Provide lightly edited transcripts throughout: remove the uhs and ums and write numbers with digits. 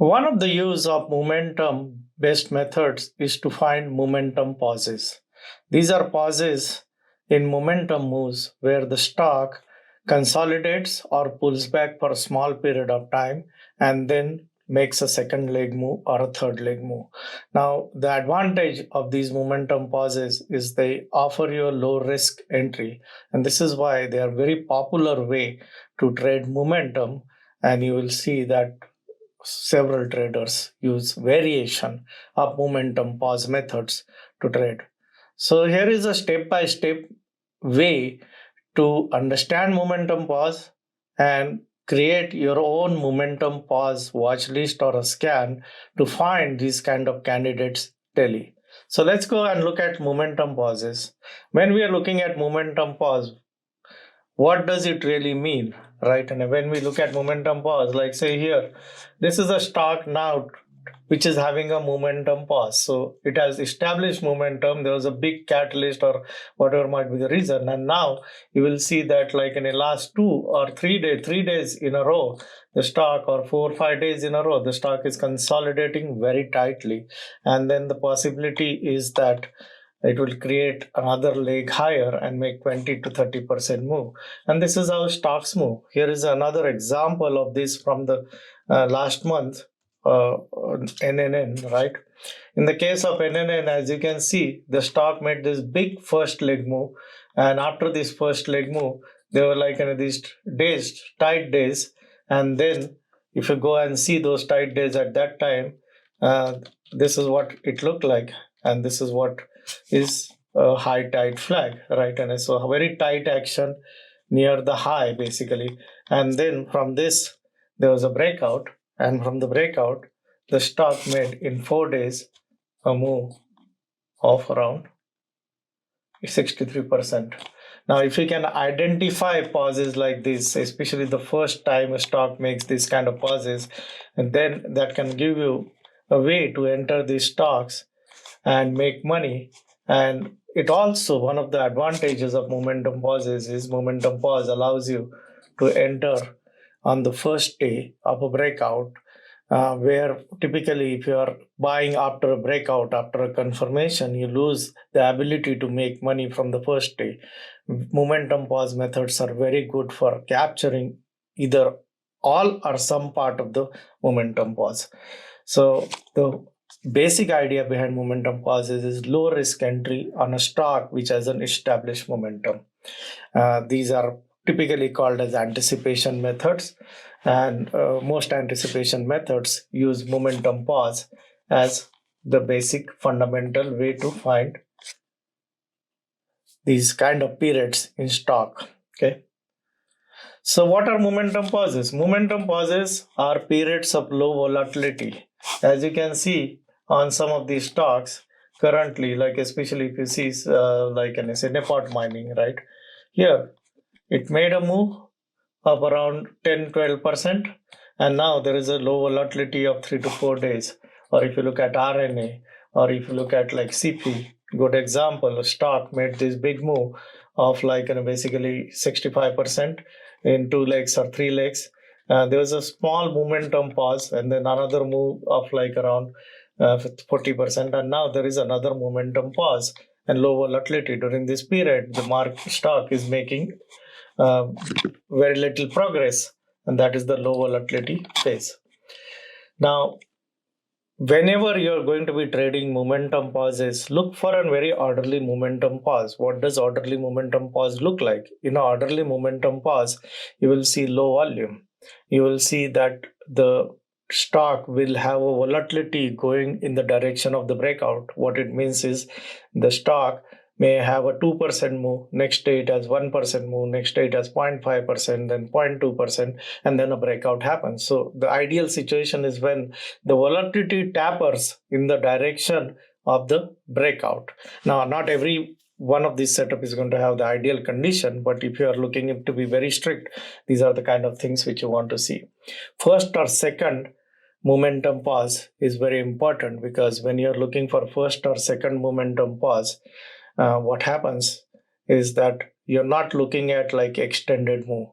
One of the use of momentum based methods is to find momentum pauses. These are pauses in momentum moves where the stock consolidates or pulls back for a small period of time and then makes a second leg move or a third leg move. Now, the advantage of these momentum pauses is they offer you a low risk entry, and this is why they are very popular way to trade momentum. And you will see that several traders use variation of momentum pause methods to trade. So here is a step-by-step way to understand momentum pause and create your own momentum pause watch list or a scan to find these kind of candidates daily. So let's go and look at momentum pauses. When we are looking at momentum pause, what does it really mean, right? And when we look at momentum pause, like say here, this is a stock now which is having a momentum pause. So it has established momentum. There was a big catalyst or whatever might be the reason. And now you will see that like in the last 3 days in a row, the stock, or 4 or 5 days in a row, the stock is consolidating very tightly. And then the possibility is that it will create another leg higher and make 20 to 30% move. And this is how stocks move. Here is another example of this from the last month, NNN, right? In the case of NNN, as you can see, the stock made this big first leg move. And after this first leg move, there were like these days, tight days. And then if you go and see those tight days at that time, this is what it looked like. And this is what is a high tight flag, right? And so a very tight action near the high basically. And then from this, there was a breakout. And from the breakout, the stock made in 4 days a move of around 63%. Now, if you can identify pauses like this, especially the first time a stock makes this kind of pauses, and then that can give you a way to enter these stocks and make money. And it also, one of the advantages of momentum pauses is momentum pause allows you to enter on the first day of a breakout, where typically if you are buying after a breakout, after a confirmation, you lose the ability to make money from the first day. Momentum pause methods are very good for capturing either all or some part of the momentum pause. So the basic idea behind momentum pauses is low risk entry on a stock which has an established momentum. These are typically called as anticipation methods, and most anticipation methods use momentum pause as the basic fundamental way to find these kind of periods in stock. Okay. So what are momentum pauses? Momentum pauses are periods of low volatility. As you can see on some of these stocks currently, like especially if you see like an Nepot mining, right? Here, it made a move of around 10-12%, and now there is a low volatility of 3 to 4 days. Or if you look at RNA, or if you look at like CP, good example, a stock made this big move of like basically 65% in 2 legs or 3 legs. There was a small momentum pause and then another move of like around 40%, and now there is another momentum pause and low volatility. During this period, the stock is making very little progress, and that is the low volatility phase. Now, whenever you're going to be trading momentum pauses, look for a very orderly momentum pause. What does orderly momentum pause look like? In an orderly momentum pause, you will see low volume. You will see that the stock will have a volatility going in the direction of the breakout. What it means is the stock may have a 2% move, next day it has 1% move, next day it has 0.5%, then 0.2%, and then a breakout happens. So the ideal situation is when the volatility tapers in the direction of the breakout. Now, not every one of these setup is going to have the ideal condition, but if you are looking to be very strict, these are the kind of things which you want to see. First or second momentum pause is very important, because when you're looking for first or second momentum pause, what happens is that you're not looking at like extended move.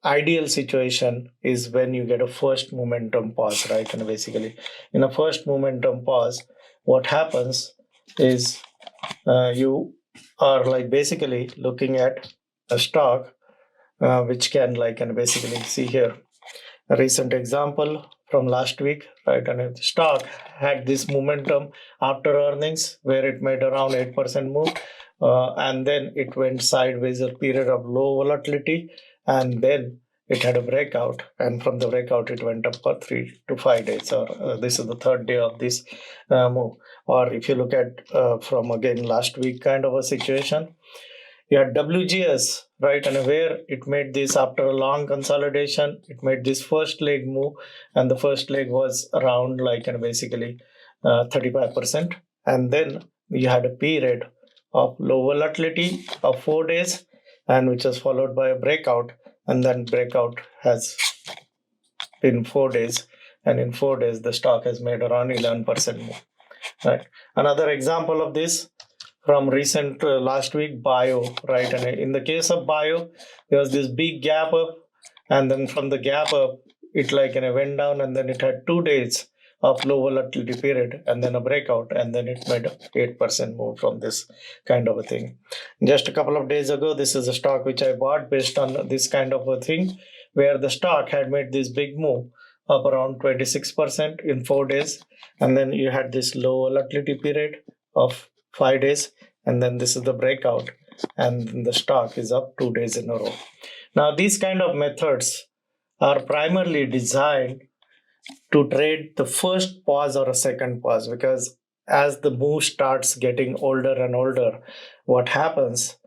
ideal situation is when you get a first momentum pause, right? And basically, in a first momentum pause, what happens is you are like basically looking at a stock which can like and basically see here a recent example from last week, right? And the stock had this momentum after earnings where it made around 8% move, and then it went sideways a period of low volatility, and then it had a breakout, and from the breakout it went up for 3 to 5 days, or this is the third day of this move. Or if you look at from again last week kind of a situation, you had WGS, right? And where it made this after a long consolidation, it made this first leg move, and the first leg was around like and basically 35%. And then you had a period of low volatility of 4 days, and which was followed by a breakout, and then breakout has been 4 days, and in 4 days the stock has made around 11% move. Right. Another example of this from recent last week, bio, right? And in the case of bio, there was this big gap up, and then from the gap up, it like went down, and then it had 2 days of low volatility period, and then a breakout, and then it made 8% move from this kind of a thing. Just a couple of days ago, this is a stock which I bought based on this kind of a thing, where the stock had made this big move up around 26% in 4 days, and then you had this low volatility period of 5 days, and then this is the breakout, and the stock is up 2 days in a row. Now these kind of methods are primarily designed to trade the first pause or a second pause, because as the move starts getting older and older, what happens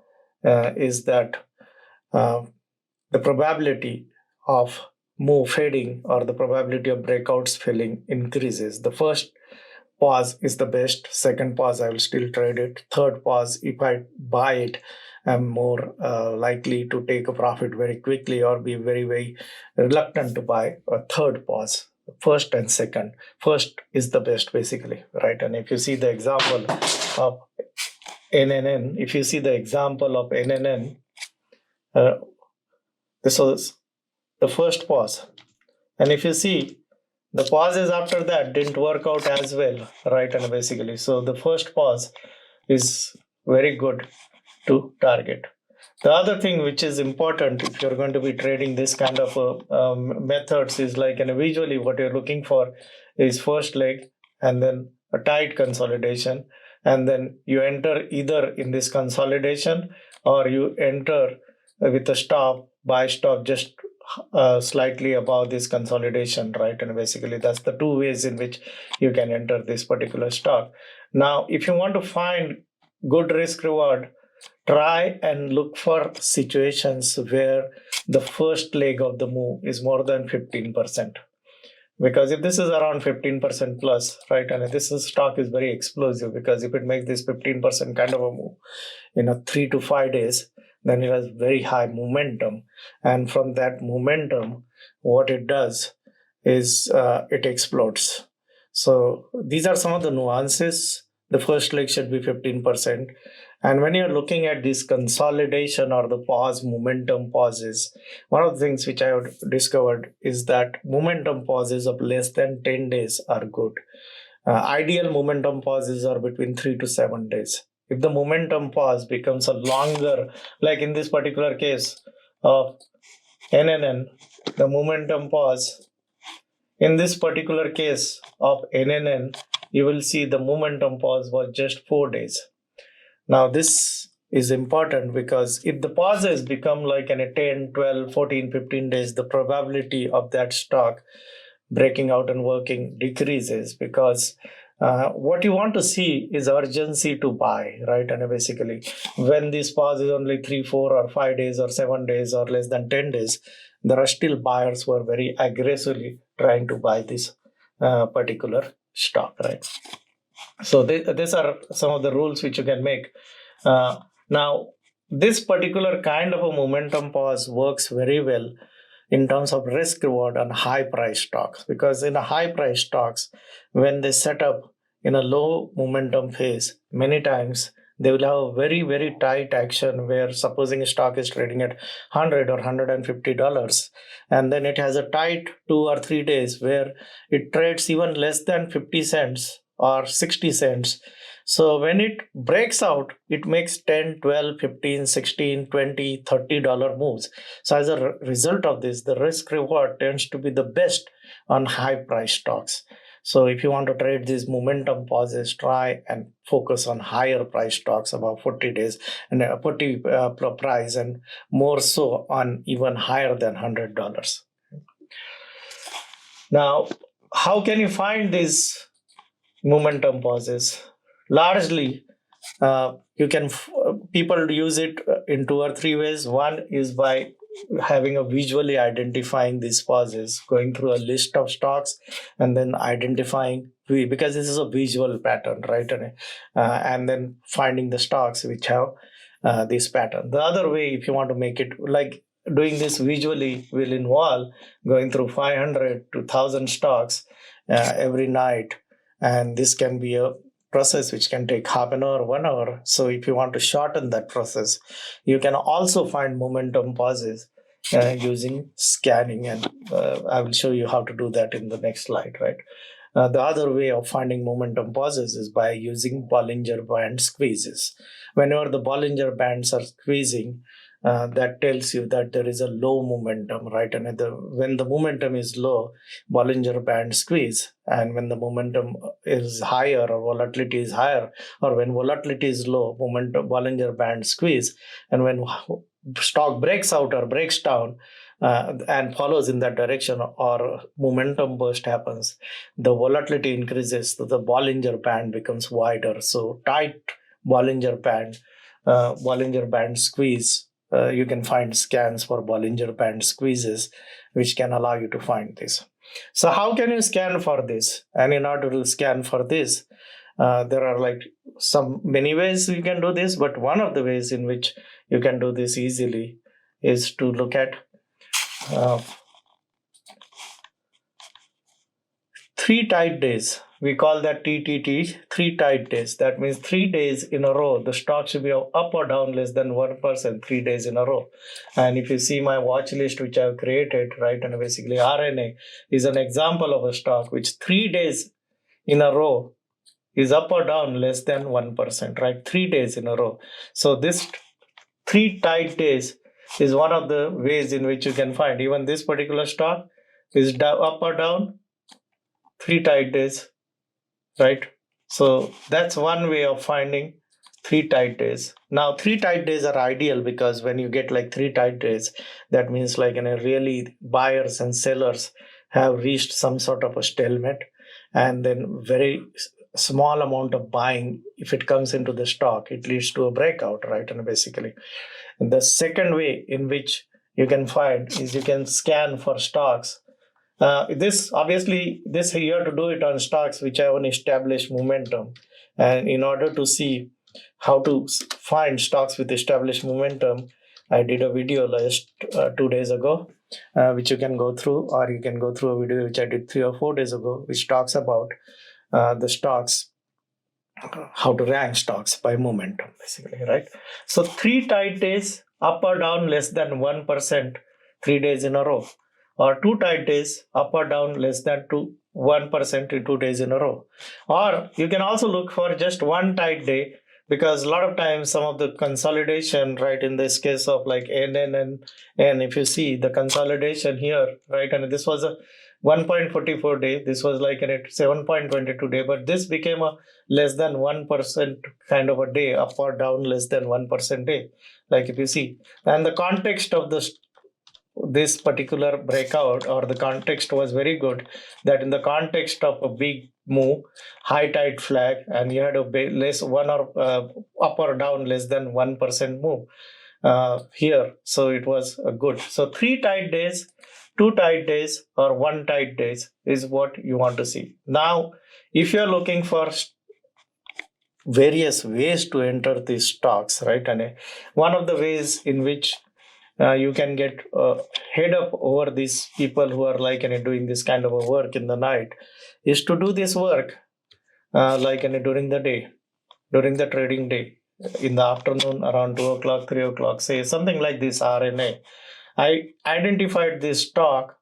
is that the probability of move fading or the probability of breakouts failing increases. The first pause is the best. Second pause, I will still trade it. Third pause, if I buy it, I'm more likely to take a profit very quickly or be very, very reluctant to buy a third pause. First and second. First is the best, basically, right? And if you see the example of NNN, this was the first pause. And if you see, the pauses after that didn't work out as well, right? And basically, so the first pause is very good to target. The other thing which is important if you're going to be trading this kind of methods is like, and visually what you're looking for is first leg and then a tight consolidation, and then you enter either in this consolidation or you enter with a stop, buy stop just slightly above this consolidation, right? And basically that's the two ways in which you can enter this particular stock. Now, if you want to find good risk reward, try and look for situations where the first leg of the move is more than 15%. Because if this is around 15% plus, right, and this stock is very explosive, because if it makes this 15% kind of a move in a 3 to 5 days, then it has very high momentum. And from that momentum, what it does is it explodes. So these are some of the nuances. The first leg should be 15%. And when you're looking at this consolidation or the pause, momentum pauses, one of the things which I have discovered is that momentum pauses of less than 10 days are good. Ideal momentum pauses are between 3 to 7 days. If the momentum pause becomes a longer, like in this particular case of NNN, the momentum pause, in this particular case of NNN, you will see the momentum pause was just 4 days. Now this is important because if the pauses become like in a 10, 12, 14, 15 days, the probability of that stock breaking out and working decreases, because what you want to see is urgency to buy, right? And basically, when this pause is only 3, 4, or 5 days, or 7 days, or less than 10 days, there are still buyers who are very aggressively trying to buy this particular stock, right? So these are some of the rules which you can make. Now, this particular kind of a momentum pause works very well in terms of risk reward on high price stocks, because in a high price stocks, when they set up in a low momentum phase, many times they will have a very, very tight action where supposing a stock is trading at 100 or $150, and then it has a tight 2 or 3 days where it trades even less than 50 cents or 60 cents. So when it breaks out, it makes 10, 12, 15, 16, 20, $30 moves. So as a result of this, the risk reward tends to be the best on high price stocks. So if you want to trade these momentum pauses, try and focus on higher price stocks about 40 days and 40 price, and more so on even higher than $100. Now, how can you find these momentum pauses? Largely, people use it in 2 or 3 ways. One is by having a visually identifying these pauses, going through a list of stocks and then identifying, because this is a visual pattern, right? And then finding the stocks which have this pattern. The other way, if you want to make it like doing this visually, will involve going through 500 to 1,000 stocks every night, and this can be a process which can take half an hour, 1 hour. So if you want to shorten that process, you can also find momentum pauses using scanning, and I will show you how to do that in the next slide, right? The other way of finding momentum pauses is by using Bollinger Band squeezes. Whenever the Bollinger Bands are squeezing, that tells you that there is a low momentum, right? And when the momentum is low, Bollinger Band squeeze. And when the momentum is higher or volatility is higher, or when volatility is low, momentum Bollinger Band squeeze. And when stock breaks out or breaks down and follows in that direction, or momentum burst happens, the volatility increases, so the Bollinger Band becomes wider. So tight Bollinger Band squeeze. You can find scans for Bollinger Band squeezes, which can allow you to find this. So how can you scan for this? And in order to scan for this, there are like many ways you can do this, but one of the ways in which you can do this easily is to look at 3 tight days. We call that TTT, 3 tight days. That means 3 days in a row, the stock should be up or down less than 1%, 3 days in a row. And if you see my watch list, which I've created, right, and basically RNA is an example of a stock which 3 days in a row is up or down less than 1%, right? 3 days in a row. So this 3 tight days is one of the ways in which you can find even this particular stock is up or down 3 tight days, right? So that's one way of finding 3 tight days. Now 3 tight days are ideal because when you get like 3 tight days, that means like really buyers and sellers have reached some sort of a stalemate, and then very small amount of buying, if it comes into the stock, it leads to a breakout, right? And basically, and the second way in which you can find is you can scan for stocks. This you have to do it on stocks which have an established momentum. And in order to see how to find stocks with established momentum, I did a video last 2 days ago, which you can go through, or you can go through a video which I did 3 or 4 days ago, which talks about the stocks, how to rank stocks by momentum, basically, right? So 3 tight days, up or down less than 1%, 3 days in a row, or 2 tight days, up or down less than 1% in 2 days in a row. Or you can also look for just 1 tight day, because a lot of times some of the consolidation, right, in this case of like NN and if you see the consolidation here, right, and this was a 1.44 day, this was like a 7.22 day, but this became a less than 1% kind of a day, up or down less than 1% day, like if you see. And the context of this particular breakout, or the context was very good, that in the context of a big move, high tide flag, and you had a less one or up or down less than 1% move here. So it was good. So 3 tight days, 2 tight days, or 1 tight days is what you want to see. Now, if you're looking for various ways to enter these stocks, right, and one of the ways in which you can get head up over these people who are like doing this kind of a work in the night is to do this work during the day, during the trading day. in the afternoon around 2 o'clock, 3 o'clock, say something like this RNA. I identified this stock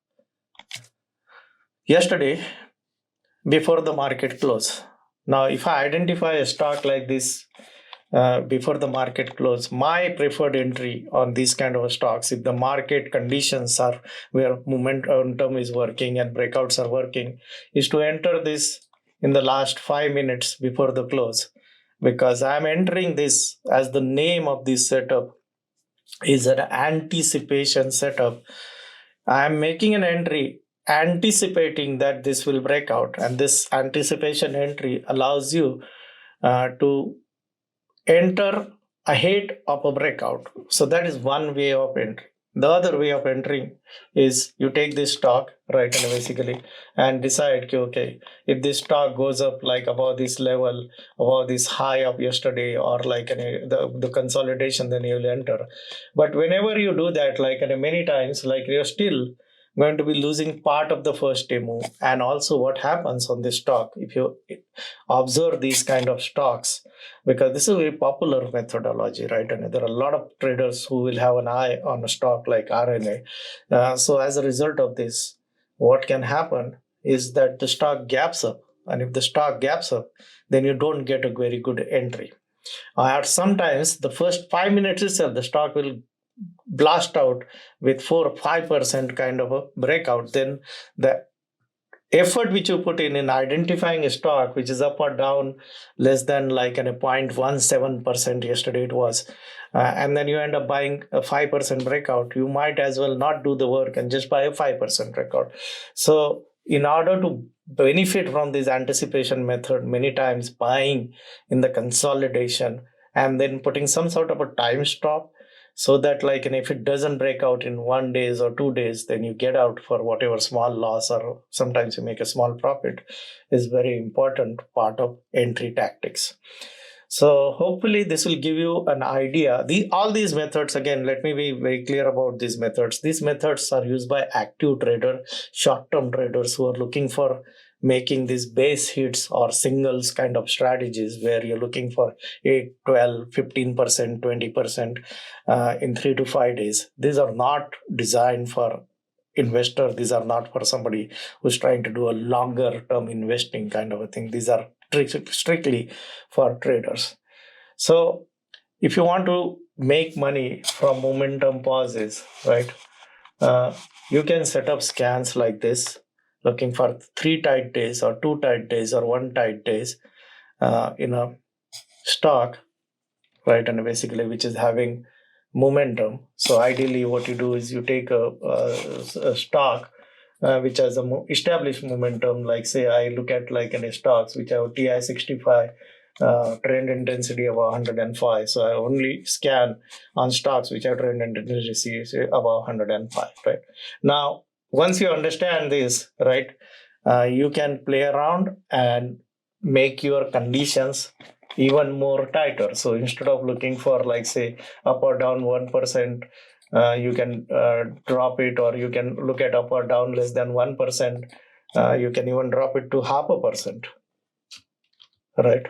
yesterday before the market close. Now, if I identify a stock like this before the market close, my preferred entry on these kind of stocks, if the market conditions are where momentum is working and breakouts are working, is to enter this in the last 5 minutes before the close, because I'm entering this as the name of this setup is an anticipation setup. I'm making an entry anticipating that this will break out, and this anticipation entry allows you to enter ahead of a breakout. So that is one way of entry. The other way of entering is you take this stock, right, and basically and decide, okay, if this stock goes up like above this level, above this high of yesterday, or like the consolidation, then you will enter. But whenever you do that, like many times, like you're still going to be losing part of the first day move. And also what happens on this stock, if you observe these kind of stocks, because this is a very popular methodology, right? And there are a lot of traders who will have an eye on a stock like RNA. So as a result of this, what can happen is that the stock gaps up. And if the stock gaps up, then you don't get a very good entry. Or sometimes the first 5 minutes itself, the stock will blast out with 4 or 5% kind of a breakout. Then the effort which you put in identifying a stock which is up or down less than like a 0.17% yesterday it was, and then you end up buying a 5% breakout, you might as well not do the work and just buy a 5% breakout. So in order to benefit from this anticipation method, many times buying in the consolidation and then putting some sort of a time stop, so that like, and if it doesn't break out in 1 day or 2 days, then you get out for whatever small loss, or sometimes you make a small profit, is very important part of entry tactics. So hopefully this will give you an idea. All these methods, again, let me be very clear about these methods. These methods are used by active traders, short-term traders who are looking for making these base hits or singles kind of strategies where you're looking for 8, 12, 15%, 20% in 3 to 5 days. These are not designed for investor. These are not for somebody who's trying to do a longer term investing kind of a thing. These are strictly for traders. So if you want to make money from momentum pauses, right, you can set up scans like this, looking for 3 tight days or 2 tight days or 1 tight days in a stock, right, and basically which is having momentum. So ideally what you do is you take a stock which has a established momentum, like say I look at like any stocks which have TI 65 trend intensity of 105. So I only scan on stocks which have trend intensity above 105, right? Now once you understand this, right, you can play around and make your conditions even more tighter. So instead of looking for like say up or down 1%, you can drop it, or you can look at up or down less than 1%. You can even drop it to 0.5%, right,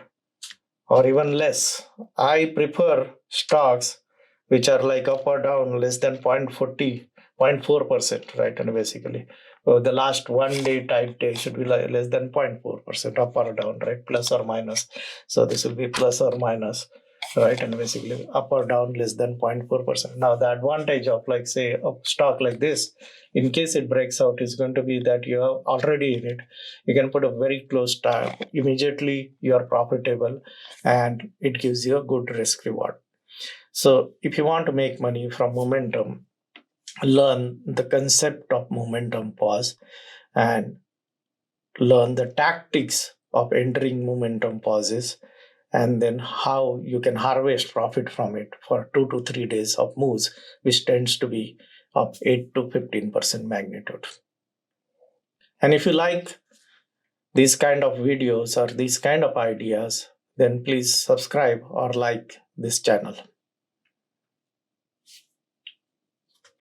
or even less. I prefer stocks which are like up or down less than 0.4%, right, and basically the last 1 day type day should be like less than 0.4% up or down, right, plus or minus. So this will be plus or minus, right, and basically up or down less than 0.4%. Now the advantage of like say a stock like this, in case it breaks out, is going to be that you are already in it. You can put a very close time, immediately you are profitable, and it gives you a good risk reward. So if you want to make money from momentum, learn the concept of momentum pause and learn the tactics of entering momentum pauses, and then how you can harvest profit from it for 2 to 3 days of moves, which tends to be of 8 to 15% magnitude. And if you like these kind of videos or these kind of ideas, then please subscribe or like this channel.